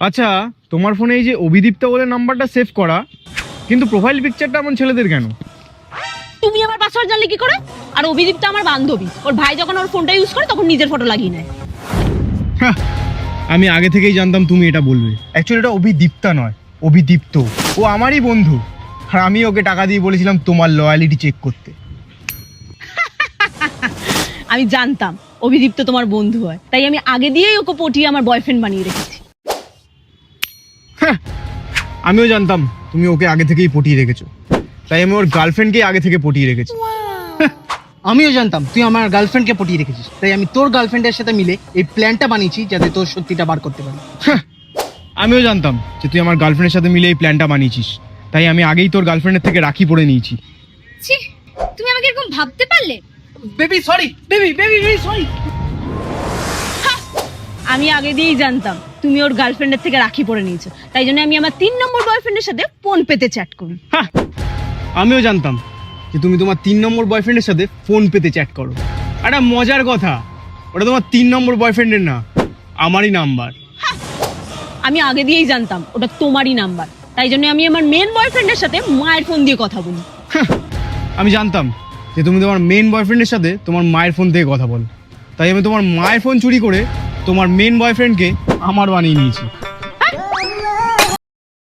আচ্ছা, তোমার ফোনে এই যে অভিদীপ্তা বলে নাম্বারটা সেভ করা, কিন্তু প্রোফাইল পিকচারটা এমন ছেলেদের কেন? তুমি আমার পাসওয়ার্ড জানলে কি করে? আর অভিদীপ্তা আমার বান্ধবী, ওর ভাই যখন ওর ফোনটা ইউজ করে তখন নিজের ফটো লাগিয়ে নেয়। হ্যাঁ, আমি আগে থেকেই জানতাম তুমি এটা বলবে। অ্যাকচুয়ালি এটা অভিদীপ্তা নয়, অভিদীপ্ত। ও আমারই বন্ধু, আর আমি ওকে টাকা দিয়ে বলেছিলাম তোমার লয়ালিটি চেক করতে। আমি জানতাম অভিদীপ্ত তোমার বন্ধু হয়, তাই আমি আগে দিয়েই ওকে পটিয়ে আমার বয়ফ্রেন্ড বানিয়ে রেখেছি। হ্যাঁ, আমিও জানতাম তুমি ওকে আগে থেকেই পটিয়ে রেখেছো, তাই আমি ওর গার্লফ্রেন্ডকে আগে থেকে পটিয়ে রেখেছি। আমিও জানতাম তুই আমার গার্লফ্রেন্ডকে পটিয়ে রেখেছিস, তাই আমি তোর গার্লফ্রেন্ডের সাথে মিলে এই প্ল্যানটা বানিয়েছি যাতে তোর সত্যিটা বার করতে পারি। হ্যাঁ, আমিও জানতাম যে তুই আমার গার্লফ্রেন্ডের সাথে মিলে এই প্ল্যানটা বানিয়েছিস, তাই আমি আগেই তোর গার্লফ্রেন্ডের থেকে রাখি পরে নিয়েছি। ছি, তুমি আমাকে এরকম ভাবতে পারলে? Baby sorry, baby sorry. আমি আগে দিয়েই জানতাম তুমি ওর গার্লফ্রেন্ডের থেকে রাখি পরে নিয়েছো, তাই জন্য আমি আমার 3 নম্বর বয়ফ্রেন্ডের সাথে ফোন পেতে চ্যাট করি। হ্যাঁ, আমিও জানতাম যে তুমি তোমার 3 নম্বর বয়ফ্রেন্ডের সাথে ফোন পেতে চ্যাট করো। একটা মজার কথা, ওটা তোমার 3 নম্বর বয়ফ্রেন্ডের না, আমারই নাম্বার। আমি আগে দিয়েই জানতাম ওটা তোমারই নাম্বার, তাই জন্য আমি আমার মেন বয়ফ্রেন্ডের সাথে মায়ের ফোন দিয়ে কথা বলি। হ্যাঁ, আমি জানতাম যে তুমি তোমার মেন বয়ফ্রেন্ডের সাথে তোমার মায়ের ফোন থেকে কথা বল, তাই আমি তোমার মায়ের ফোন চুরি করে তোমার মেন বয়ফ্রেন্ডকে আমার বানিয়ে নিয়েছি।